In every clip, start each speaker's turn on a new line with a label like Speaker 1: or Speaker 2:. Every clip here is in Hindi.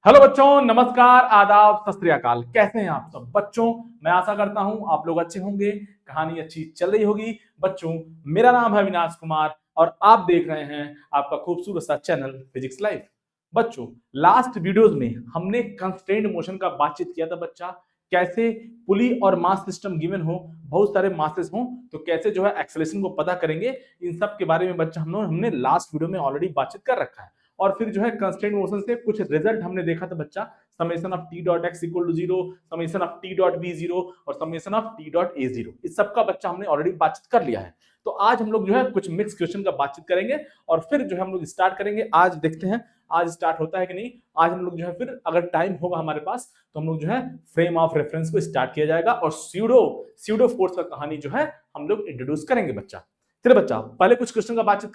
Speaker 1: हेलो बच्चों, नमस्कार, आदाब, सत श्री अकाल। कैसे हैं आप सब बच्चों? मैं आशा करता हूं आप लोग अच्छे होंगे, कहानी अच्छी चल रही होगी। बच्चों, मेरा नाम है विनाश कुमार और आप देख रहे हैं आपका खूबसूरत सा चैनल फिजिक्स लाइफ। बच्चों, लास्ट वीडियोस में हमने कंस्ट्रेंट मोशन का बातचीत किया था। बच्चा, कैसे पुली और मास सिस्टम गिवन हो, बहुत सारे मासेस हो, तो कैसे जो है एक्सेलरेशन को पता करेंगे, इन सब के बारे में बच्चा हमने लास्ट वीडियो में ऑलरेडी बातचीत कर रखा है। और फिर जो है कंस्ट्रेंट मोशन से कुछ रिजल्ट हमने देखा था बच्चा, summation of T dot X equal to 0, summation of T dot B 0 और summation of T dot A 0। इस सब का बच्चा हमने ऑलरेडी बातचीत कर लिया है। तो आज हम लोग जो है कुछ मिक्स क्वेश्चन का बातचीत करेंगे और फिर जो है हम लोग स्टार्ट करेंगे। आज देखते हैं आज स्टार्ट होता है कि नहीं। आज हम लोग जो है फिर अगर टाइम होगा हमारे पास तो हम लोग जो है फ्रेम ऑफ रेफरेंस को स्टार्ट किया जाएगा और स्यूडो फोर्स का कहानी जो है हम लोग इंट्रोड्यूस करेंगे बच्चा। चलिए बच्चा, पहले कुछ क्वेश्चन का बातचीत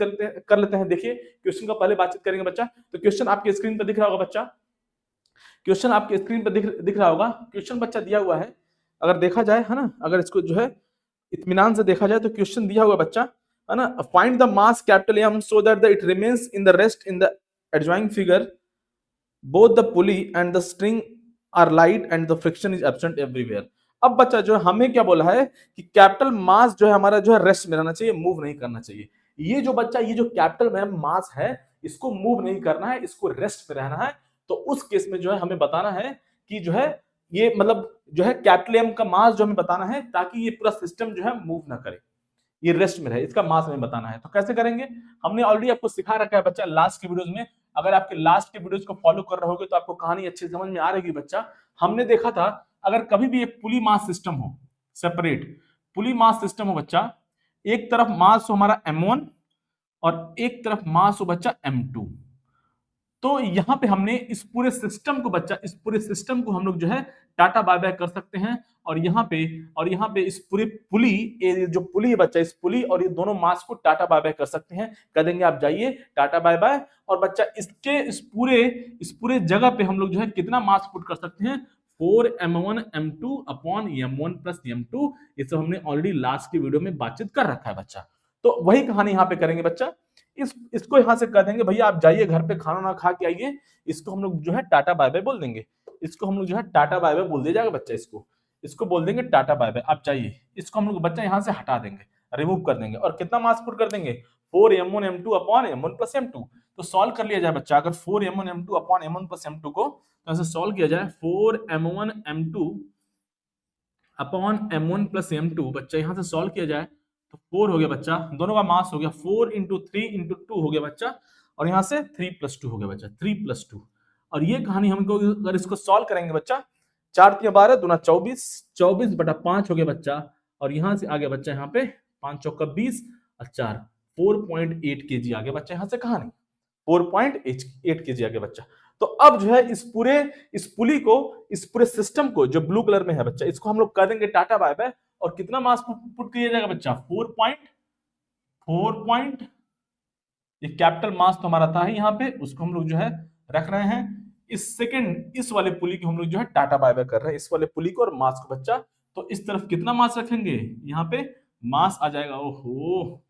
Speaker 1: कर लेते हैं। देखिए, क्वेश्चन का पहले बातचीत करेंगे बच्चा। तो क्वेश्चन आपके स्क्रीन पर दिख रहा होगा बच्चा, क्वेश्चन आपके स्क्रीन पर दिख रहा होगा। क्वेश्चन बच्चा दिया हुआ है, अगर देखा जाए है ना, अगर इसको जो है इत्मीनान से देखा जाए तो क्वेश्चन दिया हुआ बच्चा है ना, find the mass capital M so that it remains in the rest in the adjoining figure both the pulley and the string are light and the friction is absent everywhere. अब बच्चा जो है हमें क्या बोला है कि कैपिटल मास जो है हमारा जो है रेस्ट में रहना चाहिए, मूव नहीं करना चाहिए। ये जो बच्चा ये जो कैपिटल में मास है इसको मूव नहीं करना है, इसको रेस्ट में रहना है। तो उस केस में जो है हमें बताना है कि जो है ये मतलब जो है कैपिटल एम का मास जो हमें बताना है ताकि ये पूरा सिस्टम जो है मूव ना करे, ये रेस्ट में रहे, इसका मास हमें बताना है। तो कैसे करेंगे? हमने ऑलरेडी आपको सिखा रखा है बच्चा लास्ट के वीडियोस में। अगर आपके लास्ट के वीडियोस को फॉलो कर रहे होगे तो आपको कहानी अच्छे समझ में आ रहेगी बच्चा। हमने देखा था अगर कभी भी एक पुली मास सिस्टम हो, सेपरेट पुली मास सिस्टम हो बच्चा, एक तरफ मास हो हमारा m1 और एक तरफ मास हो बच्चा m2, तो यहां पे हमने इस पूरे सिस्टम को बच्चा, इस पूरे सिस्टम को हम लोग जो है टाटा बाय बाय कर सकते हैं। और यहाँ पे इस पूरे पुली, ये जो पुली है बच्चा, इस पुली और ये दोनों मास को टाटा बाय बाय कर सकते हैं। कह देंगे आप जाइए टाटा बाय बाय। और बच्चा इसके इस पूरे जगह पे हम लोग जो है कितना मास पुट कर सकते हैं, 4m1 m2 upon m1 plus m2। ये सब हमने ऑलरेडी लास्ट की वीडियो में बातचीत कर रखा है बच्चा। तो वही कहानी यहाँ पे करेंगे बच्चा। इसको यहां से कह देंगे भैया आप जाइए घर पे खाना ना खा के आइए। इसको हम लोग जो है टाटा बाय बाय बोल देंगे। इसको हम लोग जो है टाटा बाय बाय बोल दिया जाएगा बच्चा। इसको बोल देंगे टाटा बाय बाय, आप जाइए। इसको हम लोग बच्चा यहाँ से हटा देंगे, रिमूव कर देंगे और कितना मास पुट कर देंगे, 4m1 m2 upon m1 plus m2। तो सॉल्व कर लिया जाए बच्चा। अगर 4m1 m2 upon m1 plus m2 को तो ऐसे सॉल्व किया जाए, 4m1 m2 upon m1 plus m2 बच्चा यहां से सॉल्व किया जाए तो 4 हो गया बच्चा, दोनों का मास हो गया 4 इंटू 3 इंटू 2 हो गया बच्चा। और यहां से 3 प्लस 2 हो गया बच्चा, 3 प्लस 2। और ये कहानी हमको अगर इसको सॉल्व करेंगे बच्चा, 4 3 12 दूना 24, 24 बटा 5 हो गया बच्चा। और यहां से आ गया बच्चा यहाँ पे 5 चौका 20 और 4 4.8 केजी आ गया बच्चा यहाँ से कहानी, 4.8 केजी आ गया बच्चा। तो अब जो है इस पुली को, इस पूरे सिस्टम को जो ब्लू कलर में है बच्चा, इसको हम लोग कर देंगे टाटा बाय बाय। और कितना मास पुट किया जाएगा बच्चा, 4 ये कैपिटल मास तो हमारा था ही यहाँ पे, उसको हम लोग जो है रख रहे हैं। इस वाले पुली को हम लोग जो है टाटा बाय बाय कर रहे हैं, इस वाले पुली को और मास को बच्चा। तो इस तरफ कितना मास रखेंगे, यहाँ पे मास आ जाएगा, ओहो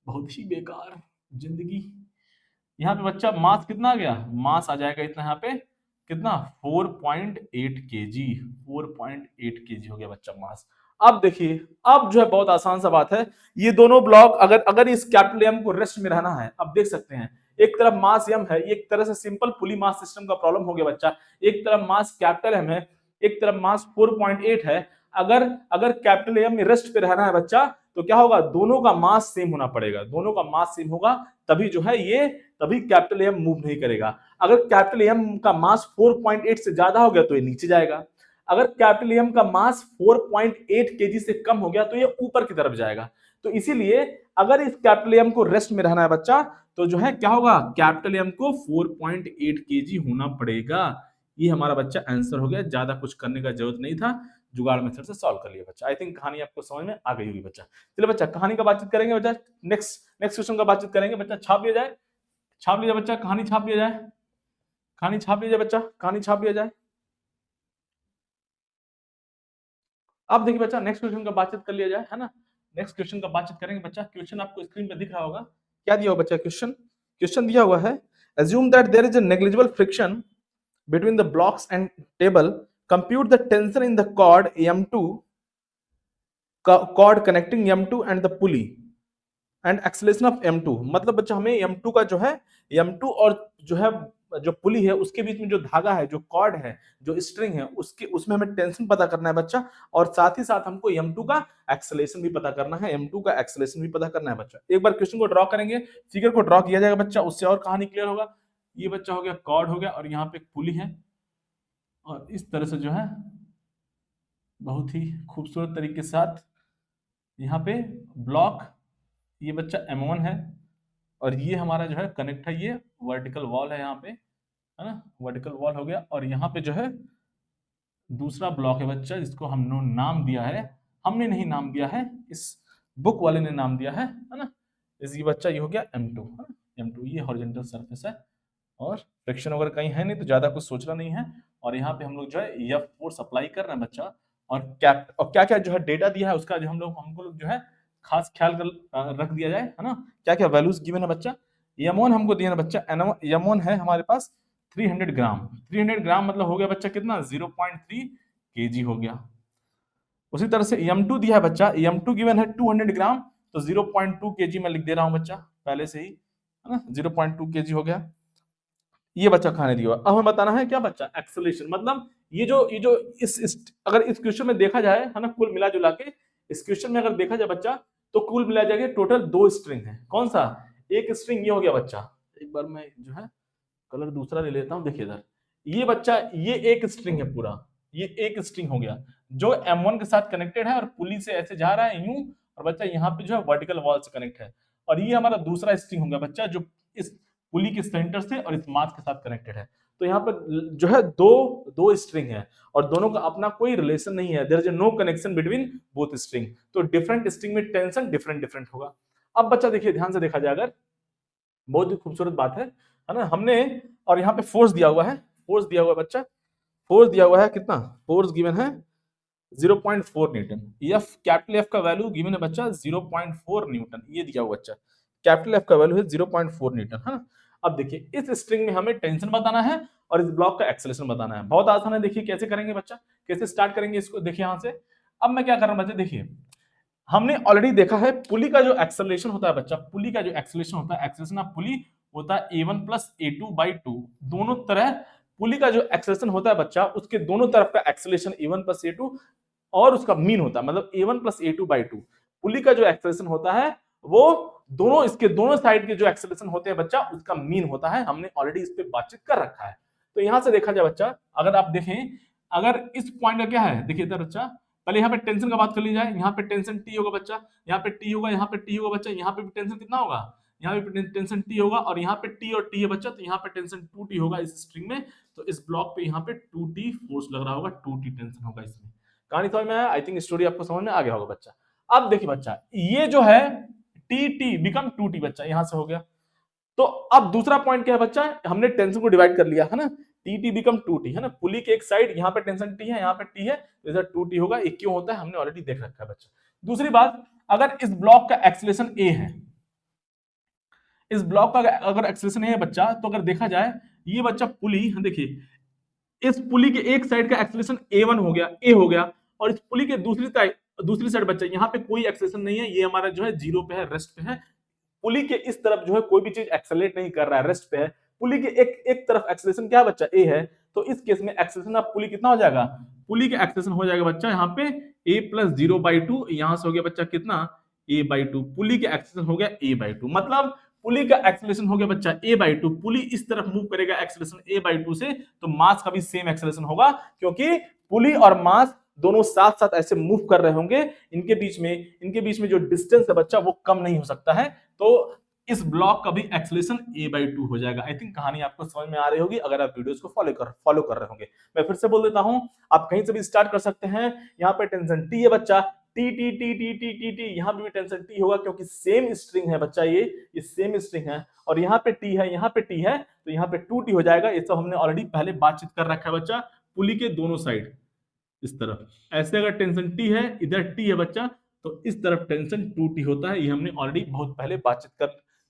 Speaker 1: बहुत ही बेकार जिंदगी। यहाँ पे बच्चा मास कितना आ गया, मास आ जाएगा इतना, यहाँ पे कितना 4.8 केजी, 4.8 केजी हो गया बच्चा मास। अब देखिए, अब जो है बहुत आसान सा बात है, ये दोनों ब्लॉक अगर इस कैपिटल एम को रेस्ट में रहना है, अब देख सकते हैं एक तरफ मास एम है, एक तरह से सिंपल पुली मास सिस्टम का प्रॉब्लम हो गया बच्चा। एक तरफ मास कैपिटल एम है, एक तरफ मास 4.8 है। अगर कैपिटल एम में रेस्ट पे रहना है बच्चा तो क्या होगा, दोनों का मास सेम होना पड़ेगा, दोनों का मास सेम होगा तभी जो है ये, तभी कैपिटल एम मूव नहीं करेगा। अगर कैपिटल एम का मास 4.8 से ज्यादा हो गया तो ये नीचे जाएगा। अगर कैपिटल एम का मास 4.8 केजी से कम हो गया तो ये ऊपर की तरफ जाएगा। तो इसीलिए अगर इस कैपिटल एम को रेस्ट में रहना है बच्चा तो जो है क्या होगा, कैपिटल एम को 4.8 केजी होना पड़ेगा। ये हमारा बच्चा आंसर हो गया, ज्यादा कुछ करने का जरूरत नहीं था, जुगाड़ मेथड से सॉल्व कर लिया बच्चा। आई थिंक कहानी आपको समझ में आ गई होगी बच्चा। चलिए बच्चा कहानी का बातचीत करेंगे बच्चा, नेक्स्ट क्वेश्चन का बातचीत करेंगे बच्चा। छाप लिया जाए, छाप लिया बच्चा, कहानी छाप लिया जाए, कहानी छाप लिया जाए बच्चा, कहानी छाप लिया जाए। अब देखिए बच्चा, नेक्स्ट क्वेश्चन का बातचीत कर लिया जाए, है ना। नेक्स्ट क्वेश्चन का बातचीत करेंगे बच्चा। क्वेश्चन आपको स्क्रीन पे दिख रहा होगा, क्या दिया हुआ बच्चा, क्वेश्चन दिया हुआ है, assume that there is a negligible friction between the blocks and table, compute the tension in the cord M2, cord connecting M2 and the pulley and acceleration of M2। मतलब बच्चा हमें M2 का जो है M2 और जो है जो पुली है उसके बीच में जो धागा है, जो कॉर्ड है, जो स्ट्रिंग है, उसके उसमें हमें टेंशन पता करना है बच्चा, और साथ ही साथ हमको M2 का एक्सेलरेशन भी पता करना है, M2 का एक्सेलरेशन भी पता करना है बच्चा। एक बार क्वेश्चन को ड्रॉ करेंगे, फिगर को ड्रॉ किया जाएगा बच्चा, उससे और कहानी क्लियर होगा। ये बच्चा हो गया कॉर्ड हो गया, और यहाँ पे एक पुली है, और इस तरह से जो है बहुत ही खूबसूरत तरीके के साथ यहाँ पे ब्लॉक, ये बच्चा M1 है, और ये हमारा जो है कनेक्ट है, ये वर्टिकल वॉल है यहाँ पे, है ना, वर्टिकल वॉल हो गया। और यहाँ पे जो है दूसरा ब्लॉक है बच्चा, जिसको हमने नाम दिया है, हमने नहीं नाम दिया है, इस बुक वाले ने नाम दिया है ना। ये बच्चा ये हो गया M2, है ना, M2 ये हॉरिजॉन्टल सरफेस है, और फ्रिक्शन वगैरह कहीं है नहीं तो ज्यादा कुछ सोचना नहीं है। और यहाँ पे हम लोग जो है F फोर्स अप्लाई कर रहे हैं बच्चा, और क्या क्या जो है डेटा दिया है उसका जो हमको लोग जो है खास ख्याल कर रख दिया जाए, है ना। क्या क्या वैल्यूज गिवन है बच्चा, M1 हमको दिया है बच्चा, M1 है हमारे पास 300 ग्राम, 300 ग्राम मतलब हो गया बच्चा कितना, 0.3 kg हो गया। उसी तरह से M2 दिया है बच्चा, M2 गिवन है 200 ग्राम, तो 0.2 kg मैं लिख दे रहा हूं बच्चा पहले से ही, है ना, 0.2 kg हो गया। ये बच्चा खाने दिया। अब हमें बताना है क्या बच्चा, एक्सेलरेशन, मतलब ये जो अगर इस क्वेश्चन में देखा जाए, है ना, कुल मिला जुला के इस क्वेश्चन में अगर देखा जाए बच्चा, तो कुल मिला जाएगा टोटल 2 स्ट्रिंग है। कौन सा, एक स्ट्रिंग ये हो गया बच्चा, एक बार मैं जो है कलर दूसरा ले लेता हूं, देखिए इधर, ये बच्चा ये एक स्ट्रिंग है पूरा, ये एक स्ट्रिंग हो गया जो M1 के साथ कनेक्टेड है, और पुली से ऐसे जा रहा है यूं, और बच्चा यहाँ पे जो है वर्टिकल वॉल से कनेक्ट है। और ये हमारा दूसरा स्ट्रिंग हो गया बच्चा, जो इस पुली के सेंटर से और इस मास के साथ कनेक्टेड है। तो यहाँ पर जो है दो स्ट्रिंग है, और दोनों का अपना कोई रिलेशन नहीं है, there is no connection between both string. तो डिफरेंट स्ट्रिंग में टेंशन डिफरेंट डिफरेंट होगा। अब बच्चा देखिए ध्यान से देखा जाए अगर, बहुत ही खूबसूरत बात है ना, हमने और यहाँ पे फोर्स दिया हुआ है, फोर्स दिया हुआ है बच्चा, फोर्स दिया हुआ है कितना, फोर्स गिवन है 0.4 न्यूटन। एफ कैपिटल एफ का वैल्यू गिवन है बच्चा 0.4 न्यूटन, ये दिया हुआ बच्चा, कैपिटल एफ का वैल्यू है 0.4 न्यूटन, है ना। अब देखिए इस स्ट्रिंग में हमें टेंशन बताना है और इस ब्लॉक का एक्सेलरेशन बताना है। बहुत आसान है, देखिए कैसे करेंगे बच्चा, कैसे स्टार्ट करेंगे इसको, देखिए यहाँ से। अब मैं क्या कर रहा हूँ बच्चा, देखिए हमने ऑलरेडी देखा है पुली का जो एक्सेलरेशन होता है बच्चा, पुली का जो एक्सेलरेशन होता है, एक्सेलरेशन ऑफ पुली होता है A1 प्लस A2/2। दोनों तरह पुली का जो एक्सेलरेशन होता है बच्चा, उसके दोनों तरफ का एक्सेलरेशन A1 प्लस A2 और उसका मीन होता है, मतलब A1 प्लस A2/2। पुली का जो एक्सेलरेशन होता है वो दोनों, इसके दोनों साइड के जो एक्सेलरेशन होते हैं बच्चा, उसका मीन होता है। हमने ऑलरेडी इस पे बातचीत कर रखा है। तो यहां से देखा जाए बच्चा, अगर आप देखें, अगर इस पॉइंट का क्या है, देखिए इधर बच्चा, पहले यहाँ पे टेंशन का बात कर ली जाए। यहाँ पे टेंशन T होगा बच्चा, यहाँ पे T होगा, यहाँ पे T होगा बच्चा, यहाँ पे भी टेंशन कितना होगा, यहाँ पे टेंशन T होगा, और यहाँ पे T और T है बच्चा, तो यहाँ पे टेंशन 2T होगा इस स्ट्रिंग में। तो इस ब्लॉक पे यहाँ पे 2T फोर्स लग रहा होगा, 2T टेंशन होगा इसमें। कहानी समझ में आया, आई थिंक स्टोरी आपको समझ में आ गया होगा बच्चा। अब देखिए बच्चा, ये जो है T बिकम 2T बच्चा, यहां से हो गया। तो अब दूसरा पॉइंट क्या है बच्चा, हमने टेंशन को डिवाइड कर लिया, है ना, T बिकम 2T, है ना, पुली के एक साइड यहाँ पे टेंशन T है, यहाँ पे T है, तो इधर 2T होगा। ये क्यों होता है हमने ऑलरेडी देख रखा है बच्चा। दूसरी बात, अगर इस ब्लॉक का एक्सेलरेशन A है, इस ब्लॉक का अगर एक्सेलरेशन A है बच्चा, तो अगर देखा जाए ये बच्चा पुली, देखिए इस पुली के एक साइड का एक्सेलरेशन A1 हो गया, A हो गया, और इस पुली के दूसरी साइड बच्चा यहाँ पे कोई एक्सेलरेशन नहीं है, ये हमारा जो है जीरो पे है, रेस्ट पे है। पुली के इस तरफ जो है कोई भी चीज एक्सेलरेट नहीं कर रहा है, रेस्ट पे है। पुली के एक तरफ एक्सेलरेशन क्या है बच्चा, A है, तो इस केस में एक्सेलरेशन ऑफ पुली कितना हो जाएगा, पुली का एक्सेलरेशन हो जाएगा बच्चा यहाँ पे A प्लस 0/2, यहां से हो गया बच्चा कितना, A/2। पुली का एक्सेलरेशन हो गया A/2, मतलब पुली का एक्सेलरेशन हो गया बच्चा A/2। पुली इस तरफ मूव करेगा एक्सेलरेशन A/2 से, तो मास का भी सेम एक्सेलरेशन होगा, क्योंकि पुली और मास दोनों साथ साथ ऐसे मूव कर रहे होंगे। इनके बीच में जो डिस्टेंस है बच्चा वो कम नहीं हो सकता है। तो इस ब्लॉक का भी एक्सेलरेशन A/2 हो जाएगा। आई थिंक कहानी आपको समझ में आ रही होगी अगर आप वीडियोस को फॉलो कर रहे होंगे। मैं फिर से बोल देता हूं, आप कहीं से भी स्टार्ट कर सकते हैं। यहाँ पे टेंशन T है बच्चा, T यहाँ भी टेंशन T होगा, क्योंकि सेम स्ट्रिंग है बच्चा, ये सेम स्ट्रिंग है, और यहाँ पे T है, यहाँ पे T है, तो यहाँ पे 2T हो जाएगा। ये सब हमने ऑलरेडी पहले बातचीत कर रखा है बच्चा। पुली के दोनों साइड इस तरफ ऐसे अगर टेंशन T है, इधर T है बच्चा, तो इस तरफ टेंशन 2T होता है। ये हमने ऑलरेडी बहुत पहले बातचीत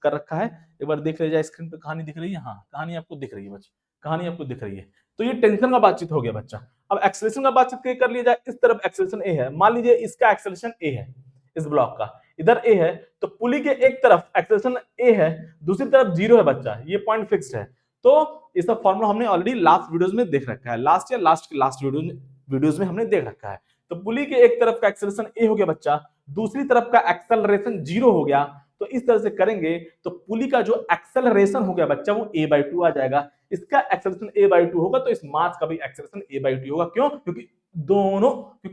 Speaker 1: कर रखा है। एक बार देख लीजिए स्क्रीन पे, कहानी दिख रही है, हाँ कहानी आपको दिख रही है बच्चा, कहानी आपको दिख रही है। तो ये टेंशन का बातचीत हो गया बच्चा। अब एक्सेलरेशन का बातचीत कर लिया जाए, इस तरफ एक्सेलरेशन ए है, मान लीजिए इसका एक्सेलरेशन ए है, इस ब्लॉक का इधर ए है, तो पुली के एक तरफ एक्सेलरेशन ए है, दूसरी तरफ 0 है बच्चा, ये पॉइंट फिक्स्ड है। तो इसका फॉर्मूला हमने ऑलरेडी लास्ट वीडियोस में देख रखा है, लास्ट वीडियोस में हमने देख रखा है। तो पुली के एक तरफ का एक्सेलरेशन ए हो गया बच्चा, दूसरी तरफ का एक्सेलरेशन 0 हो गया। तो इस तरह से करेंगे तो पुली का जो एक्सेलरेशन हो गया बच्चा वो a/2 आ जाएगा, इसका एक्सेलरेशन a/2 होगा, तो इस मास का भी एक्सेलरेशन a/2 होगा। क्यों? क्योंकि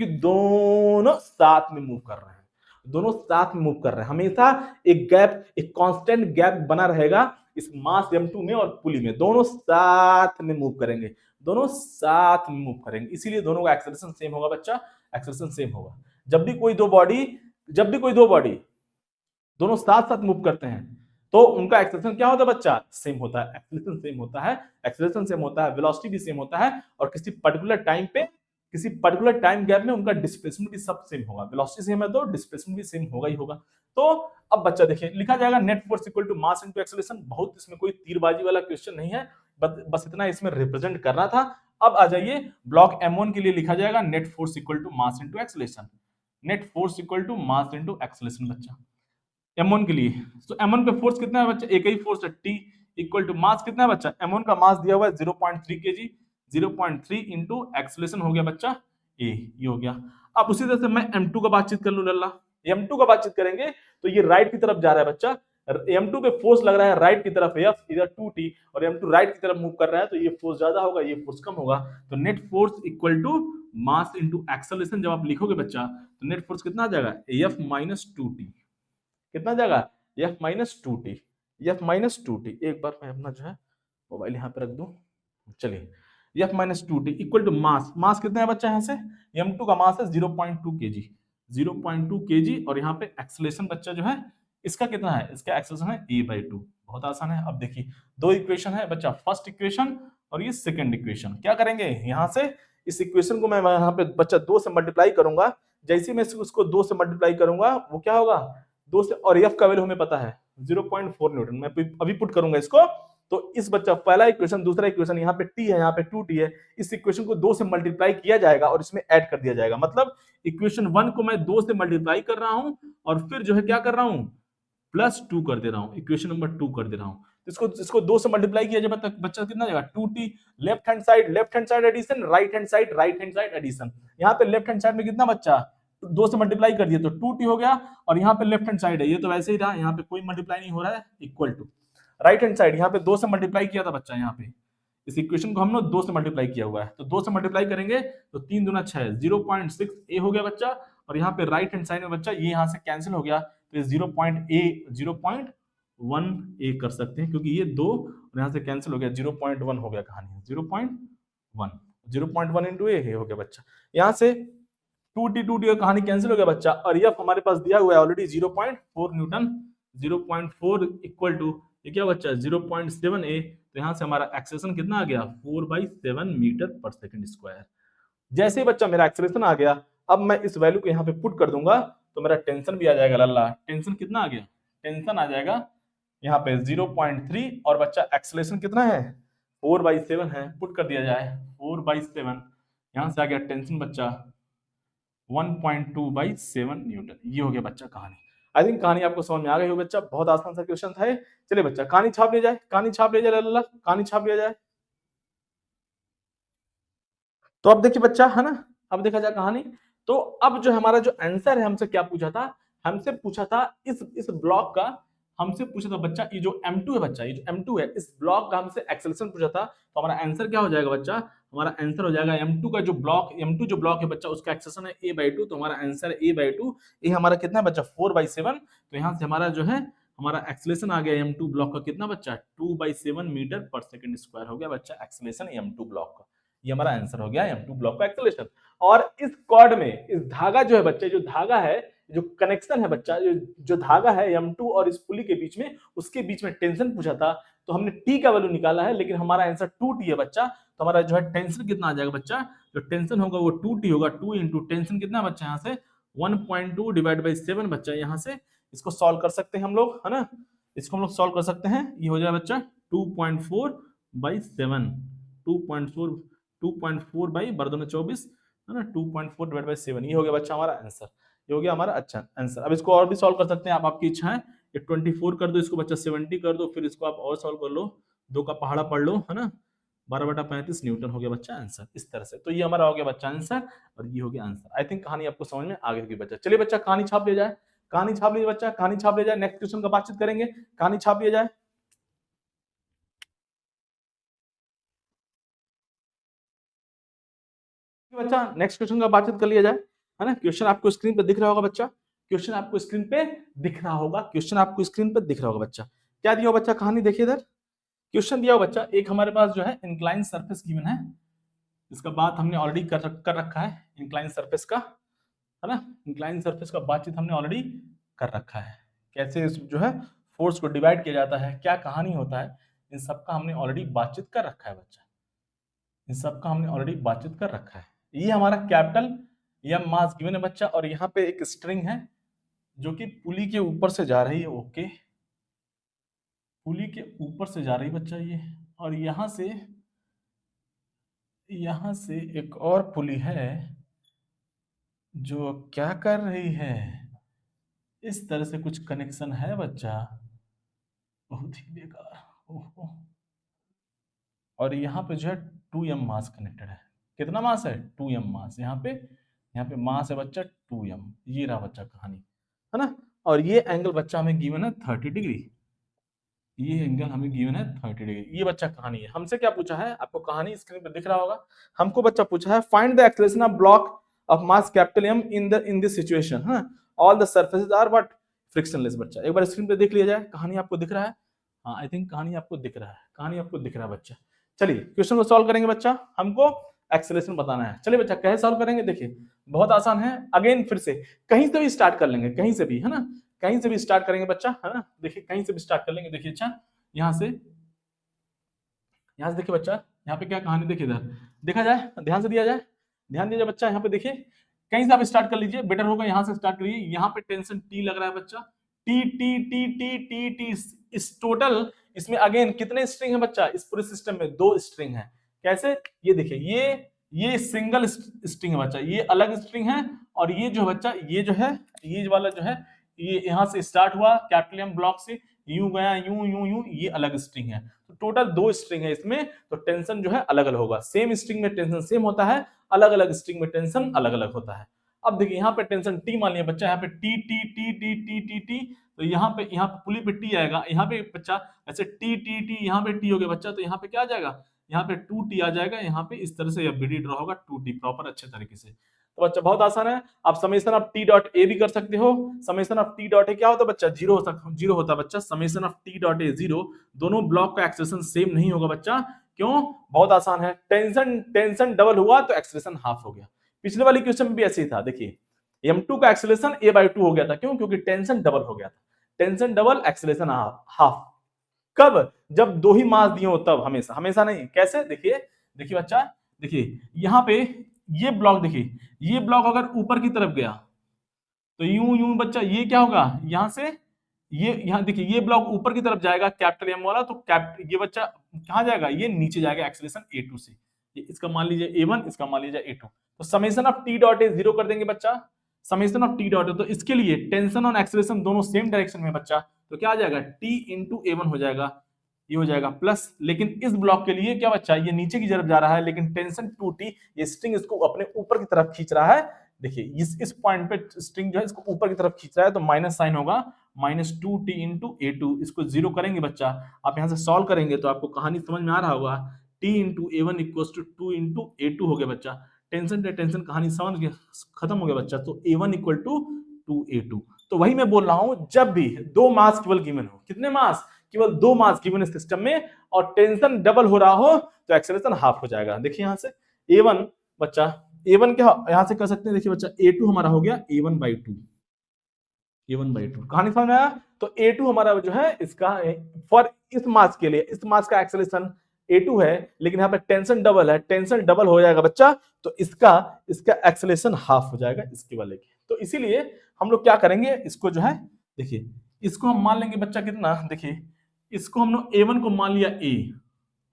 Speaker 1: दोनों साथ में मूव कर रहे हैं, दोनों साथ में मूव कर रहे हैं, हमेशा एक गैप, एक कांस्टेंट गैप बना रहेगा इस मास m2 में और पुली में, दोनों साथ में मूव करेंगे, दोनों साथ में मूव करेंगे, इसीलिए दोनों का एक्सेलरेशन सेम होगा बच्चा, एक्सेलरेशन सेम होगा। जब भी कोई दो बॉडी दोनों साथ साथ मूव करते हैं तो उनका एक्सेलरेशन क्या होता है बच्चा? सेम होता है, एक्सेलरेशन सेम होता है, एक्सेलरेशन सेम होता है, वेलोसिटी भी सेम होता है, और किसी पर्टिकुलर टाइम गैप में उनका डिस्प्लेसमेंट भी सब सेम होगा। वेलोसिटी सेम है तो डिस्प्लेसमेंट भी सेम होगा ही होगा। तो अब बच्चा देखिए, लिखा जाएगा net force equal to mass into acceleration. बहुत इसमें कोई तीरबाजी वाला क्वेश्चन नहीं है, बस इतना इसमें रिप्रेजेंट करना था। अब आ जाइए ब्लॉक M1 के लिए, लिखा जाएगा net force equal to mass into acceleration, net force equal to mass into acceleration बच्चा M1 के लिए। तो M1 पे फोर्स कितना है बच्चा? एक ही फोर्स है, T इक्वल टू मास कितना है बच्चा? M1 का मास दिया हुआ है 0.3 kg, 0.3 इंटू एक्सेलरेशन हो गया बच्चा A, ये हो गया। अब उसी तरह से मैं M2 का बातचीत कर लूं लल्ला, M2 का बातचीत करेंगे तो ये राइट की तरफ जा रहा है बच्चा, M2 पे फोर्स लग रहा है राइट की तरफ F, इधर 2T, और M2 राइट की तरफ मूव कर रहा है, तो ये फोर्स ज्यादा होगा, ये फोर्स कम होगा। तो net force equal to mass into acceleration जब आप लिखोगे बच्चा, तो नेट फोर्स कितना आ जाएगा? F माइनस 2T, कितना जाएगा? F minus 2T, F minus 2T। एक बार मैं अपना जो है मोबाइल यहाँ पे रख दूं, चलिए, F minus 2T equal to mass कितना है बच्चा? यहाँ से M2 का मास है 0.2 kg, 0.2 kg, और यहाँ पे एक्सेलरेशन बच्चा जो है इसका कितना है? इसका एक्सेलरेशन है a/2। बहुत आसान है। अब देखिए दो इक्वेशन है बच्चा, फर्स्ट इक्वेशन और ये सेकंड इक्वेशन। क्या करेंगे यहाँ से, इस इक्वेशन को मैं यहाँ पे बच्चा 2 से मल्टीप्लाई करूंगा, जैसे मैं उसको 2 से मल्टीप्लाई करूंगा वो क्या होगा? 2 से, और F का वैल्यू हमें पता है 0.4 न्यूटन। मैं अभी पुट करूंगा इसको, तो इस बच्चा पहला इक्वेशन, दूसरा इक्वेशन, यहाँ पे T है, यहाँ पे 2T है, इस इक्वेशन को 2 से मल्टीप्लाई किया जाएगा और इसमें ऐड कर दिया जाएगा। मतलब इक्वेशन 1 को मैं 2 से मल्टीप्लाई कर रहा हूं और फिर जो है क्या कर रहा हूं? +2 कर दे रहा हूं, इक्वेशन नंबर 2 कर दे रहा हूं। इसको 2 से मल्टीप्लाई किया जाए तक बच्चा कितना जाएगा? 2T, left hand side addition, right hand side addition. यहाँ पे लेफ्ट हैंड साइड में कितना बच्चा? 2 से मल्टीप्लाई कर दिया तो 2T हो गया, और यहाँ पे लेफ्ट हैंड साइड है, ये तो वैसे ही रहा, यहाँ पे कोई मल्टीप्लाई नहीं हो रहा है, equal to right hand side, यहाँ पे 2 से मल्टीप्लाई किया था बच्चा, यहाँ पे इस इक्वेशन को हमने 2 से मल्टीप्लाई किया हुआ है, तो 2 से मल्टीप्लाई करेंगे तो 3 दूना 6, 0.6 A हो गया बच्चा, और यहाँ पे राइट हैंड साइड में बच्चा ये यहाँ से कैंसिल हो गया, तो 0.1 A कर सकते हैं, क्योंकि ये 2 और यहाँ से कैंसिल हो गया, 0.1 हो गया कहानी, 0.1 इंटू A हो गया बच्चा। यहाँ से 2T का कहानी कैंसिल हो गया बच्चा, और F हमारे पास दिया हुआ है ऑलरेडी 0.4 न्यूटन, 0.4 इक्वल टू ये क्या बच्चा? 0.7 A। तो यहाँ से हमारा एक्सेलरेशन कितना आ गया? 4/7 मीटर पर सेकंड स्क्वायर। जैसे ही बच्चा मेरा एक्सेलरेशन आ गया, अब मैं इस वैल्यू को यहाँ पे पुट कर दूंगा तो मेरा टेंशन भी आ जाएगा लल्ला। टेंशन कितना आ गया? टेंशन आ जाएगा यहाँ पे 0.3, और बच्चा एक्सेलरेशन कितना है? 4/7 है, पुट कर दिया जाए 4/7, यहाँ से आ गया टेंशन बच्चा 1.2/7 न्यूटन। ये हो गया बच्चा कहानी। आई थिंक कहानी आपको समझ में आ गई हो बच्चा, बहुत आसान सा क्वेश्चन था। चलिए बच्चा कहानी छाप लिया जाए, कहानी छाप लिया जाए लल्ला, कहानी छाप लिया जाए। तो अब देखिए बच्चा, है ना, अब देखा जाए कहानी। तो अब जो हमारा जो आंसर है, हमसे क्या पूछा था? हमसे पूछा था इस ब्लॉक का, हमसे पूछा था बच्चा ये जो M2 है बच्चा, ये जो M2 है इस ब्लॉक का हमसे एक्सेलरेशन पूछा था। तो हमारा आंसर क्या हो जाएगा बच्चा? हमारा आंसर हो जाएगा M2 का जो ब्लॉक है बच्चा, उसका एक्सेलरेशन है a/2, तो हमारा आंसर है a/2। ये हमारा कितना है बच्चा? 4/7। तो यहाँ से हमारा जो है हमारा एक्सेलरेशन आ गया M2 ब्लॉक का कितना बच्चा? 2/7 मीटर पर सेकंड स्क्वायर हो गया बच्चा एक्सेलरेशन M2 ब्लॉक का। ये हमारा आंसर हो गया M2 ब्लॉक का एक्सेलरेशन। और इस कॉर्ड में इस धागा जो है बच्चे, जो धागा है, जो कनेक्शन है बच्चा, जो धागा है M2 और इस पुली के बीच में, उसके बीच में टेंशन पूछा था, तो हमने T का वैल्यू निकाला है, लेकिन हमारा आंसर 2T है बच्चा। तो हमारा जो है टेंशन कितना आ जाएगा बच्चा? जो टेंशन होगा वो 2T होगा, 2 इंटू टेंशन कितना बच्चा? यहाँ से 1.2 डिवाइड बाई 7 बच्चा। यहाँ से इसको सॉल्व कर सकते हैं हम लोग, है ना, इसको हम लोग सॉल्व कर सकते हैं। ये हो जाएगा बच्चा 2.4/7 2.4 बाई बर्दों 24 है ना, 2.4 डिवाइड बाई 7, ये हो गया बच्चा हमारा आंसर, ये हो गया हमारा अच्छा आंसर। अब इसको और भी सॉल्व कर सकते हैं आप, आपकी इच्छा है। ये 24 कर दो, इसको बच्चा 70 कर दो, फिर इसको आप और सॉल्व कर लो, 2 का पहाड़ा पढ़ लो, है ना, 12/35 न्यूटन हो गया बच्चा आंसर, इस तरह से। तो ये हमारा हो गया बच्चा आंसर, और ये हो गया आंसर। आई थिंक कहानी आपको समझ में आ गई बच्चा। चलिए बच्चा कहानी छाप लिया जाए, कहानी छाप लीजिए बच्चा, कहानी छाप लिया जाए, नेक्स्ट क्वेश्चन का बातचीत करेंगे, कहानी छाप लिया जाए। बच्चा नेक्स्ट क्वेश्चन का बातचीत कर लिया जाए, है ना। क्वेश्चन आपको स्क्रीन पे दिख रहा होगा बच्चा, क्वेश्चन आपको स्क्रीन पे दिख रहा होगा, क्वेश्चन आपको स्क्रीन पे दिख रहा होगा बच्चा। क्या दिया हो बच्चा, कहानी देखिए इधर, क्वेश्चन दिया हो बच्चा, एक हमारे पास जो है इंक्लाइन सरफेस गिवन है, इसका बात हमने ऑलरेडी कर रखा है, इंक्लाइन सरफेस का, है ना, इंक्लाइन सरफेस का बातचीत हमने ऑलरेडी कर रखा है, कैसे जो है फोर्स को डिवाइड किया जाता है, क्या कहानी होता है, इन सब का हमने ऑलरेडी बातचीत कर रखा है बच्चा, इन सब का हमने ऑलरेडी बातचीत कर रखा है। ये हमारा कैपिटल एम मास गिवन है बच्चा, और यहाँ पे एक स्ट्रिंग है जो कि पुली के ऊपर से जा रही है, ओके, पुली के ऊपर से जा रही है बच्चा ये, और यहाँ से एक और पुली है जो क्या कर रही है, इस तरह से कुछ कनेक्शन है बच्चा, बहुत ही बेकार, ओहो। और यहाँ पे जो है 2m मास कनेक्टेड है, कितना मास है, 2m मास, यहाँ पे मास है बच्चा 2m, ये रहा बच्चा कहानी, है ना। और ये एंगल बच्चा हमें गिवन है 30 डिग्री, ये एंगल हमें गिवन है 30 डिग्री, ये बच्चा कहानी है। हमसे क्या पूछा है, आपको कहानी स्क्रीन पे दिख रहा होगा, हमको बच्चा पूछा है find the acceleration of block of mass capital M in this situation, हाँ, all the surfaces are what, frictionless. बच्चा एक बार स्क्रीन पे देख लिया जाए, कहानी आपको दिख रहा है, हाँ आई थिंक कहानी आपको दिख रहा है, कहानी आपको दिख रहा है बच्चा। चलिए क्वेश्चन को सॉल्व करेंगे बच्चा, हमको एक्सेलरेशन बताना है। चलिए बच्चा कैसे सॉल्व करेंगे, देखिए बहुत आसान है, अगेन फिर से कहीं से भी स्टार्ट कर लेंगे, कहीं से भी, है ना, कहीं से भी स्टार्ट करेंगे बच्चा, है ना, देखिए कहीं से भी स्टार्ट कर लेंगे। देखिए अच्छा, यहाँ से देखिए बच्चा, यहाँ पे क्या कहानी, देखिए इधर देखा जाए, ध्यान से दिया जाए, ध्यान दिया जाए बच्चा, यहाँ पे देखिए कहीं से आप स्टार्ट कर लीजिए, बेटर होगा यहाँ से स्टार्ट करिए। यहाँ पे टेंशन टी लग रहा है बच्चा, T T T T T T, इस टोटल इसमें अगेन कितने स्ट्रिंग है बच्चा, इस पूरे सिस्टम में 2 स्ट्रिंग है। कैसे, ये देखिए, ये सिंगल स्ट्रिंग है बच्चा, ये अलग स्ट्रिंग है, और ये जो बच्चा, ये जो है, ये वाला जो है, ये यहाँ से स्टार्ट हुआ कैपिटल एम ब्लॉक से, यूं गया, यूं यूं यूं, ये अलग स्ट्रिंग है। तो टोटल 2 स्ट्रिंग है इसमें, तो टेंशन जो है अलग अलग होगा, सेम स्ट्रिंग में टेंशन सेम होता है, अलग अलग स्ट्रिंग में टेंशन अलग अलग होता है। अब देखिए यहाँ पे टेंशन टी मान लिया बच्चा, यहाँ पे T T T T T T T, तो यहाँ पे पुली पे टी आएगा, यहाँ पे बच्चा ऐसे टी टी टी, यहाँ पे टी हो गया बच्चा, तो यहाँ पे क्या आ जाएगा, यहाँ पे 2t आ जाएगा, यहाँ पे इस तरह से बीडी ड्रॉ होगा 2t प्रॉपर अच्छे तरीके से। तो बच्चा बहुत आसान है, आप समेशन ऑफ टी डॉट ए भी कर सकते हो, समेशन ऑफ टी डॉट ए क्या होता है बच्चा, जीरो होता है बच्चा, summation of T dot A 0, दोनों ब्लॉक का एक्सेलरेशन सेम नहीं होगा बच्चा, क्यों, बहुत आसान है, टेंशन डबल हुआ तो एक्सेलरेशन हाफ हो गया। पिछले वाली क्वेश्चन में भी ऐसे ही था, देखिए m2 का एक्सेलरेशन a/2 हो गया था, क्यों, क्योंकि टेंशन डबल हो गया था, टेंशन डबल एक्सेलरेशन हाफ, कब, जब 2 ही मास दिए हो तब, हमेशा नहीं। कैसे, देखिए बच्चा, देखिए यहाँ पे ये ब्लॉक, देखिए ये ब्लॉक अगर ऊपर की तरफ गया तो यूं यूं बच्चा, ये क्या होगा, यहाँ से ये, यहाँ देखिए ये ब्लॉक ऊपर की तरफ जाएगा कैपिटल एम वाला, तो ये बच्चा कहाँ जाएगा, ये नीचे जाएगा एक्सेलरेशन a2 से, ये इसका मान लीजिए a1, इसका मान लीजिए a2, तो summation of T dot A 0 कर देंगे बच्चा, समेशन ऑफ टी डॉट ए, तो इसके लिए टेंशन और एक्सेलरेशन दोनों सेम डायरेक्शन में बच्चा, तो क्या आ जाएगा, t इंटू a1 हो जाएगा, ये हो जाएगा प्लस, लेकिन इस ब्लॉक के लिए क्या बच्चा, ये नीचे की तरफ जा रहा है, लेकिन टेंशन 2t, ये स्ट्रिंग इसको अपने ऊपर की तरफ खींच रहा है, देखिए इस पॉइंट पे स्ट्रिंग जो है इसको ऊपर की तरफ खींच रहा है, तो माइनस साइन होगा, -2t इंटू a2, इसको 0 करेंगे बच्चा, आप यहाँ से सॉल्व करेंगे तो आपको कहानी समझ में आ रहा होगा, t into a1 equals to 2 into a2 हो गया बच्चा, टेंशन कहानी समझ गया, खत्म हो गया बच्चा, तो a1 इक्वल टू 2a2। तो वही मैं बोल रहा हूं, जब भी 2 मास केवल गिवन हो, कितने मास, केवल 2 मास गिवन सिस्टम में, और टेंशन डबल हो रहा हो तो एक्सेलरेशन हाफ हो जाएगा। देखिए यहाँ से a1 बच्चा, a1 क्या यहां से कर सकते हैं, देखिए बच्चा a2 हमारा हो गया a1/2, कहानी समझ में आया, तो a2 हमारा जो है इसका फॉर इस मास के लिए, इस मास का एक्सेलरेशन a2 है, लेकिन यहाँ पे टेंशन डबल है, टेंशन डबल हो जाएगा बच्चा, तो इसका एक्सेलरेशन हाफ हो जाएगा इसके वाले के। तो इसीलिए हम लोग क्या करेंगे, इसको जो है, देखिए इसको हम मान लेंगे बच्चा कितना, देखिए इसको हम लोग a1 को मान लिया a,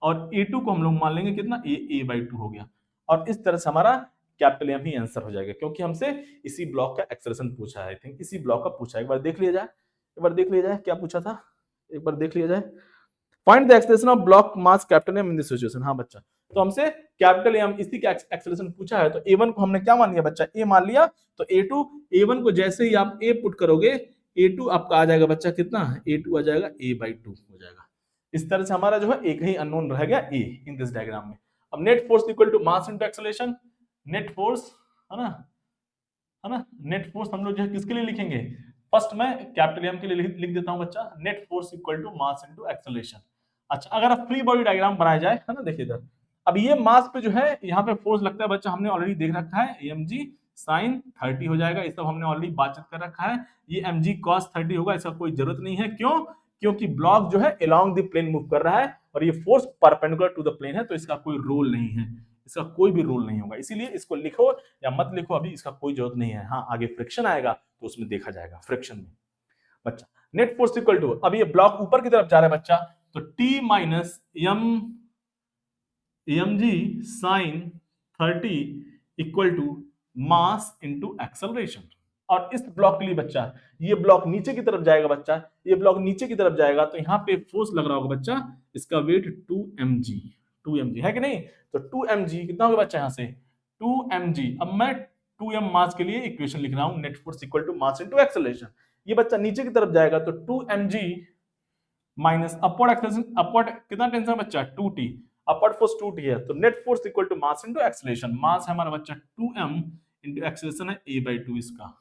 Speaker 1: और A2 को हम लोग मान लेंगे कितना, A/2 हो गया। और इस तरह से हमारा कैपिटल एम ही आंसर हो जाएगा, क्योंकि हमसे इसी ब्लॉक का एक्सेलरेशन पूछा है। आई थिंक इसी ब्लॉक का पूछा है। एक बार देख लिया जाए, एक बार देख लिया जाए क्या पूछा था, एक बार देख लिया जाए। Find the acceleration of block mass capital M in this situation. हाँ बच्चा, तो हमसे कैपिटल एम इसी का एक्सेलरेशन पूछा है, तो A1 को हमने क्या मान लिया बच्चा, A मान लिया। तो A2, A1 को जैसे ही आप A पुट करोगे, A2 आपका आ जाएगा बच्चा कितना, A2 आ जाएगा A/2 हो जाएगा। इस तरह से हमारा जो है एक ही अननोन रह गया A इन दिस डायग्राम में। अब net force equal to mass into acceleration. Net force है ना, है ना, नेट फोर्स हम लोग जो है किसके लिए लिखेंगे, फर्स्ट मैं कैपिटल एम के लिए लिख देता हूं बच्चा, net force equal to mass into acceleration. अच्छा, अगर आप फ्री बॉडी डायग्राम बनाया जाए, है ना, देखिए इधर, अब ये मास पे जो है यहाँ पे फोर्स लगता है बच्चा, हमने ऑलरेडी देख रखा है, mg sin 30 हो जाएगा, ये सब हमने ऑलरेडी बातचीत कर रखा है। ये mg cos 30 होगा, इसका कोई जरूरत नहीं है। क्यों, क्योंकि ब्लॉक जो है along द प्लेन मूव कर रहा है और ये force perpendicular to the plane है, तो इसका कोई रोल नहीं है, इसका कोई भी रोल नहीं होगा, इसीलिए इसको लिखो या मत लिखो, अभी इसका कोई जरूरत नहीं है। हाँ, आगे फ्रिक्शन आएगा तो उसमें देखा जाएगा, फ्रिक्शन में बच्चा। नेट फोर्स इक्वल टू, अब ये ब्लॉक ऊपर की तरफ जा रहा है बच्चा, तो T minus mg sin 30 equal to mass into acceleration. और इस ब्लॉक के लिए बच्चा, ये ब्लॉक नीचे की तरफ जाएगा बच्चा, ये ब्लॉक नीचे की तरफ जाएगा, तो यहाँ पे फोर्स लग रहा होगा बच्चा, इसका वेट 2mg है कि नहीं, तो 2mg कितना होगा बच्चा, यहाँ से 2mg। अब मैं 2m मास के लिए इक्वेशन लिख रहा हूं, net force equal to mass into acceleration. ये बच्चा नीचे की तरफ जाएगा, तो 2mg minus upward acceleration, upward कितना टेंशन बच्चा, 2t, अपवर्ड फोर्स 2t है, तो net force equal to mass into acceleration. Mass है हमारा बच्चा 2m इंटू एक्सेलरेशन है A/2 इसका।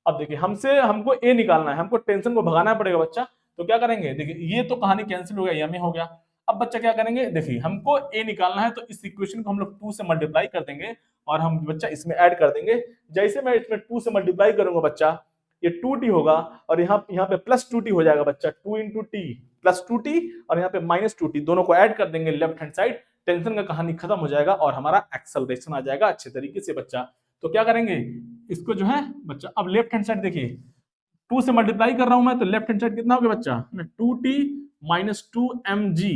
Speaker 1: अब देखिए, हमको A निकालना है, हमको टेंशन को भगाना पड़ेगा बच्चा, तो क्या करेंगे, देखिए ये तो कहानी कैंसिल हो गया, ये हो गया। अब बच्चा क्या करेंगे, देखिए हमको A निकालना है, तो इस इक्वेशन को हम लोग 2 से मल्टीप्लाई कर देंगे और हम बच्चा इसमें ऐड कर देंगे। जैसे मैं इसमें 2 से मल्टीप्लाई करूंगा बच्चा, ये 2t होगा और यहाँ पे प्लस 2t हो जाएगा बच्चा, 2 इंटू टी प्लस 2t और यहाँ पे माइनस 2t, दोनों को ऐड कर देंगे लेफ्ट हैंड साइड, टेंशन का कहानी खत्म हो जाएगा और हमारा एक्सेलरेशन आ जाएगा अच्छे तरीके से बच्चा। तो क्या करेंगे, इसको जो है बच्चा, अब लेफ्ट हैंड साइड देखिए, 2 से मल्टीप्लाई कर रहा हूं मैं, तो लेफ्ट हैंड साइड कितना हो गया बच्चा, 2t माइनस 2mg,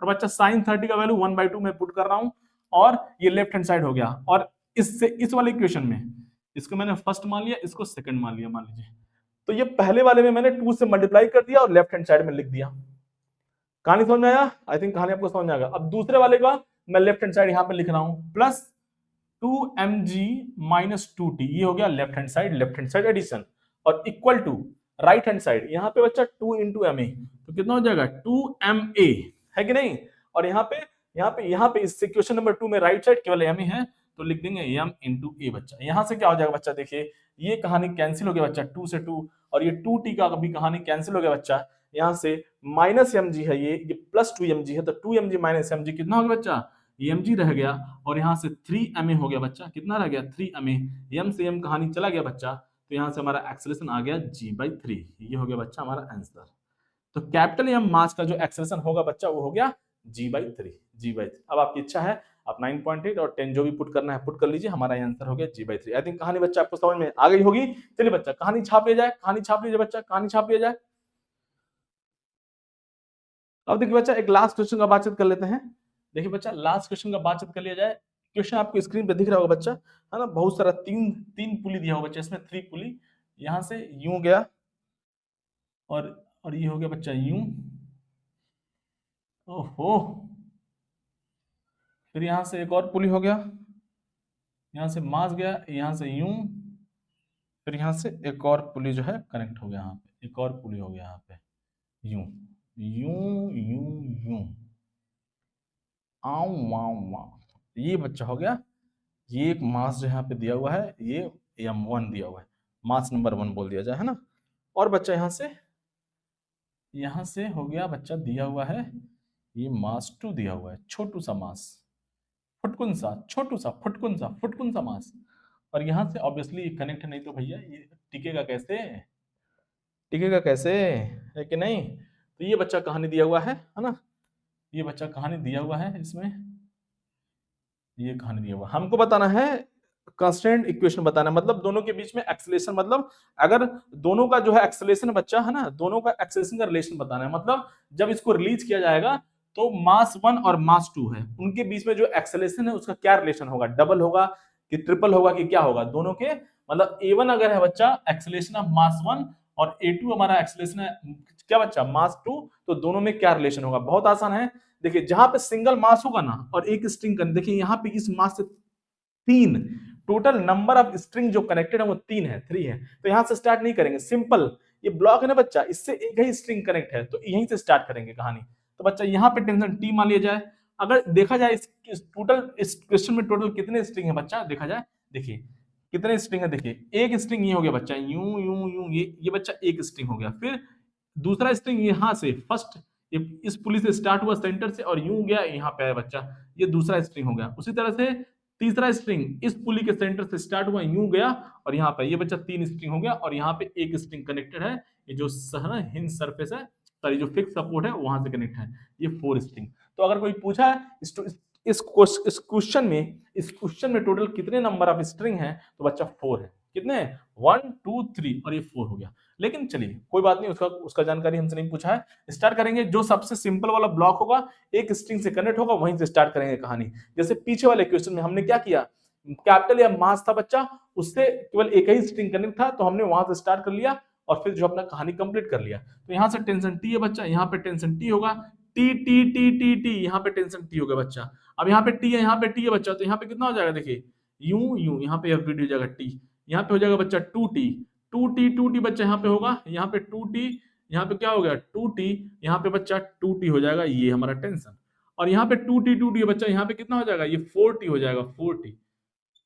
Speaker 1: और बच्चा साइन 30 का वैल्यू 1/2 में पुट कर रहा हूं, और ये लेफ्ट हैंड साइड हो गया। और इससे इस वाले इक्वेशन में इसको मैंने फर्स्ट मान लिया, इसको सेकंड मान लिया, मान लीजिए, तो ये पहले वाले में मैंने 2 से मल्टीप्लाई कर दिया और लेफ्ट हैंड साइड में लिख दिया। कहानी समझ में आया, आई थिंक कहानी आपको समझ में आएगा। अब दूसरे वाले का मैं लेफ्ट हैंड साइड यहां पे लिख रहा हूं, प्लस 2mg माइनस 2t, ये हो गया लेफ्ट हैंड साइड एडिशन, और equal to right hand side, यहाँ पे बच्चा 2 इंटू ma, तो कितना हो जाएगा 2ma, है कि नहीं। और यहाँ पे इस इक्वेशन नंबर 2 में राइट साइड केवल ma है, तो लिख देंगे m इंटू a बच्चा। यहाँ से क्या हो जाएगा बच्चा, देखिए ये कहानी कैंसिल हो गया बच्चा, 2 से 2, और ये 2t का भी कहानी कैंसिल हो गया बच्चा। यहाँ से माइनस mg है, ये प्लस 2mg है, तो 2mg माइनस mg कितना हो गया बच्चा, mg रह गया, और यहाँ से 3ma हो गया बच्चा, कितना रह गया 3ma, m से m कहानी चला गया बच्चा, तो यहाँ से हमारा एक्सेलरेशन आ गया g/3, ये हो गया बच्चा हमारा आंसर। तो कैपिटल एम मास का जो एक्सेलरेशन होगा बच्चा, वो हो गया g/3। अब आपकी इच्छा है, आप 9.8 और 10 जो भी पुट करना है पुट कर लीजिए, हमारा आंसर हो गया g/3। आई थिंक कहानी बच्चा आपको समझ में आ गई होगी। चलिए बच्चा, कहानी छाप लिया जाए, कहानी छाप लीजिए बच्चा, कहानी छाप लिया जाए। अब देखिए बच्चा, एक लास्ट क्वेश्चन का बातचीत कर लेते हैं। देखिए बच्चा, लास्ट क्वेश्चन का बातचीत कर लिया जाए। क्वेश्चन आपको स्क्रीन पे दिख रहा होगा बच्चा, है ना, बहुत सारा तीन पुली दिया होगा बच्चा, इसमें 3 पुली, यहाँ से यूं गया और ये हो गया बच्चा यूं, ओहो, फिर यहाँ से एक और पुली हो गया, यहाँ से मास गया, यहाँ से यूं, फिर यहाँ से एक और पुली जो है कनेक्ट हो गया, यहाँ पे एक और पुली हो गया, यहाँ पे यूं यूं यूं यूं, आऊ वाऊ वाऊ, ये बच्चा हो गया। ये एक मास जो यहाँ पे दिया हुआ है, ये m1 दिया हुआ है, मास नंबर 1 बोल दिया जाए, है ना। और बच्चा यहाँ से हो गया बच्चा, दिया हुआ है ये मास 2 दिया हुआ है, छोटू सा मास, फुटकुन सा, छोटू सा फुटकुन सा मास, और यहाँ से ऑब्वियसली कनेक्ट नहीं, तो भैया ये टिकेगा कैसे, है कि नहीं। तो ये बच्चा कहानी दिया हुआ है ना, ये बच्चा कहानी दिया हुआ है, इसमें ये कहानी दिया हुआ, हमको बताना है कांस्टेंट इक्वेशन बताना है, मतलब दोनों के बीच में एक्सेलरेशन, मतलब अगर दोनों का जो है एक्सेलरेशन बच्चा, है ना, दोनों का एक्सेलरेशन का रिलेशन बताना है, मतलब जब इसको रिलीज किया जाएगा तो मास 1 और मास 2 है, उनके बीच में जो एक्सेलरेशन है उसका क्या रिलेशन होगा, डबल होगा कि ट्रिपल होगा कि क्या होगा, दोनों के मतलब A1 अगर है बच्चा एक्सेलरेशन ऑफ मास 1 और A2 हमारा एक्सेलरेशन है क्या बच्चा मास 2, तो दोनों में क्या रिलेशन होगा, बहुत आसान है। देखिए जहां पे सिंगल मास होगा ना और एक स्ट्रिंग, देखिए यहाँ पे इस मास से 3 टोटल नंबर ऑफ स्ट्रिंग जो कनेक्टेड है वो 3 है, 3 है, तो यहां से स्टार्ट नहीं करेंगे, सिंपल ये ब्लॉक है ना बच्चा, इससे एक ही स्ट्रिंग कनेक्ट है तो यहीं से स्टार्ट करेंगे कहानी। तो बच्चा यहाँ पे टेंशन टी मान लिया जाए, अगर देखा जाए इस टोटल इस क्वेश्चन में टोटल कितने स्ट्रिंग है बच्चा, देखा जाए देखिए कितने स्ट्रिंग है, देखिए एक स्ट्रिंग ये हो गया बच्चा, यूं यूं यूं, ये बच्चा एक स्ट्रिंग हो गया, फिर दूसरा स्ट्रिंग यहां से फर्स्ट इस पुली से स्टार्ट हुआ सेंटर से और यूं गया यहाँ पे आया बच्चा, ये दूसरा स्ट्रिंग हो गया। उसी तरह से तीसरा स्ट्रिंग इस पुली के सेंटर से स्टार्ट हुआ यूं गया और यहाँ पे ये बच्चा 3 स्ट्रिंग हो गया और यहाँ पे एक स्ट्रिंग कनेक्टेड है, ये जो हिंज सरफेस है सॉरी जो फिक्स सपोर्ट है वहां से कनेक्ट है, ये 4 स्ट्रिंग। तो अगर कोई पूछा है इस क्वेश्चन में टोटल कितने नंबर ऑफ स्ट्रिंग है, तो बच्चा 4 है, कितने 1 2 3 और ये 4 हो गया। लेकिन चलिए कोई बात नहीं, उसका जानकारी हमसे नहीं पूछा है, स्टार्ट करेंगे। जो सबसे सिंपल वाला ब्लॉक होगा एक स्ट्रिंग से कनेक्ट होगा वहीं से स्टार्ट करेंगे कहानी। जैसे पीछे वाले क्वेश्चन में हमने क्या किया, कैपिटल या मास था बच्चा, उससे केवल एक ही स्ट्रिंग कनेक्ट था तो हमने वहां से स्टार्ट कर लिया और फिर जो अपना कहानी कंप्लीट कर लिया। तो यहाँ से टेंशन टी है बच्चा, यहाँ पे टेंशन टी होगा, T T T T T, यहाँ पे टेंशन टी हो गया बच्चा। अब यहाँ पे टी है, यहाँ पे टी है बच्चा, तो यहाँ पे कितना हो जाएगा, देखिए यूं यूं, यहाँ पे एफ हो जाएगा टी, यहाँ पे हो जाएगा बच्चा 2t 2t बच्चा यहाँ पे होगा, यहाँ पे 2t, यहाँ पे क्या हो गया 2t, यहाँ पे बच्चा 2t हो जाएगा, ये हमारा टेंशन। और यहाँ पे 2t बच्चा, यहाँ पे कितना हो जाएगा, ये 4t हो जाएगा, 4t,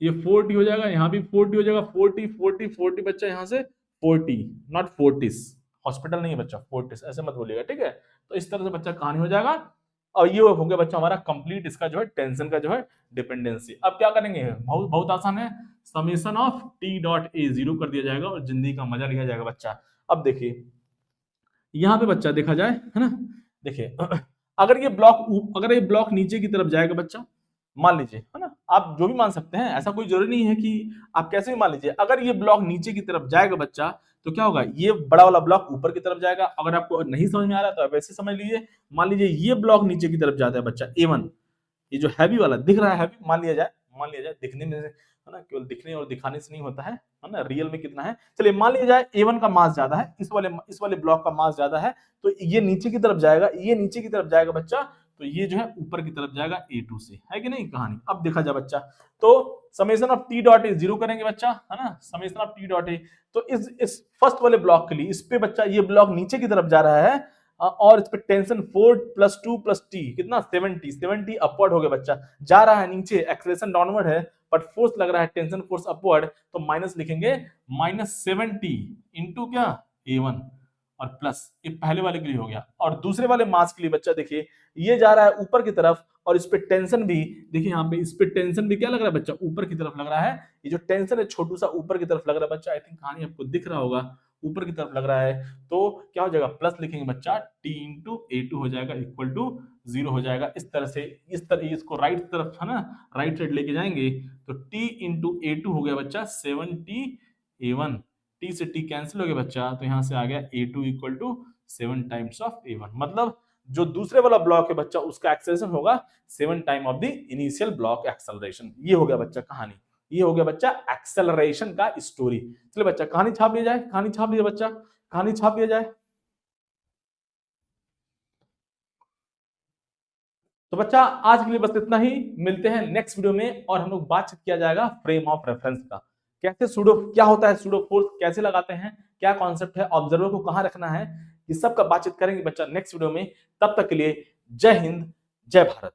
Speaker 1: ये 4t हो जाएगा, यहाँ भी 4t हो जाएगा, 40 बच्चा यहाँ से 40 नॉट 40s, हॉस्पिटल नहीं है बच्चा 40s, ऐसे मत बोलिएगा, ठीक है। तो इस तरह से बच्चा कहानी हो जाएगा और ये हो गया बच्चा हमारा कंप्लीट इसका जो है टेंशन का जो है डिपेंडेंसी। अब क्या करेंगे, बहुत बहुत आसान है, summation of T dot A 0 कर दिया जाएगा और जिंदगी का मजा लिया जाएगा बच्चा। अब देखिए यहाँ पे बच्चा देखा जाए है ना, देखिए अगर ये ब्लॉक नीचे की तरफ जाएगा बच्चा, मान लीजिए है ना, आप जो भी मान सकते हैं, ऐसा कोई जरूरी नहीं है कि आप कैसे भी मान लीजिए। अगर ये ब्लॉक नीचे की तरफ जाएगा बच्चा तो क्या होगा, ये बड़ा वाला ब्लॉक ऊपर की तरफ जाएगा। अगर आपको नहीं समझ में आ रहा है तो आप ऐसे समझ लीजिए, मान लीजिए ये ब्लॉक नीचे की तरफ जाता है बच्चा A1, ये जो हैवी वाला दिख रहा है हैवी, मान लिया जाए दिखने में है ना, केवल दिखने और दिखाने से नहीं होता है ना, रियल में कितना है। चलिए मान लिया जाए A1 का मास ज्यादा है, इस वाले ब्लॉक का मास ज्यादा है, तो ये नीचे की तरफ जाएगा, ये नीचे की तरफ जाएगा बच्चा, तो ये जो है ऊपर की तरफ जाएगा A2 से, है कि नहीं कहानी। अब देखा जाए बच्चा, तो summation of T dot A 0 करेंगे बच्चा, है ना, समेशन ऑफ टी डॉट ए। तो इस फर्स्ट वाले ब्लॉक के लिए इस पे बच्चा ये ब्लॉक नीचे की तरफ जा रहा है और इस पे टेंशन 4 + 2 + t कितना 70 अपवर्ड हो गया बच्चा, जा रहा है नीचे, एक्सेलरेशन डाउनवर्ड है बट फोर्स लग रहा है टेंशन फोर्स अपवर्ड, तो माइनस लिखेंगे, -70 इंटू क्या A1 और प्लस, ये पहले वाले के लिए हो गया। और दूसरे वाले मास के लिए बच्चा देखिए ये जा रहा है ऊपर की तरफ और इस पे टेंशन भी देखिए, यहाँ पे इस पे टेंशन भी क्या लग रहा है बच्चा, ऊपर की तरफ लग रहा है। ये जो टेंशन है छोटू सा ऊपर की तरफ लग रहा है बच्चा, आई थिंक कहानी आपको दिख रहा होगा, ऊपर की तरफ लग रहा है, तो क्या हो जाएगा, प्लस लिखेंगे बच्चा, t इंटू A2 हो जाएगा इक्वल टू 0 हो जाएगा। इस तरह से इसको राइट तरफ है ना, राइट साइड लेके जाएंगे तो t इंटू A2 हो गया बच्चा 7t A1, t से t कैंसिल हो गया बच्चा, तो यहाँ से आ गया A2 equal to 7 times of A1, मतलब जो दूसरे वाला ब्लॉक है बच्चा उसका एक्सेलरेशन होगा 7 time of the initial block acceleration. ये हो गया बच्चा कहानी, ये हो गया बच्चा एक्सेलरेशन का स्टोरी। चलिए बच्चा कहानी छाप लिया जाए, कहानी छाप लिया बच्चा, कहानी छाप लिया जाए। तो बच्चा आज के लिए बस इतना ही, मिलते हैं नेक्स्ट वीडियो में और हम लोग बातचीत किया जाएगा फ्रेम ऑफ रेफरेंस का, कैसे सूडो, क्या होता है सूडो फोर्स, कैसे लगाते हैं, क्या कॉन्सेप्ट है, ऑब्जर्वर को कहां रखना है, इस सब का बातचीत करेंगे बच्चा नेक्स्ट वीडियो में। तब तक के लिए जय हिंद, जय भारत।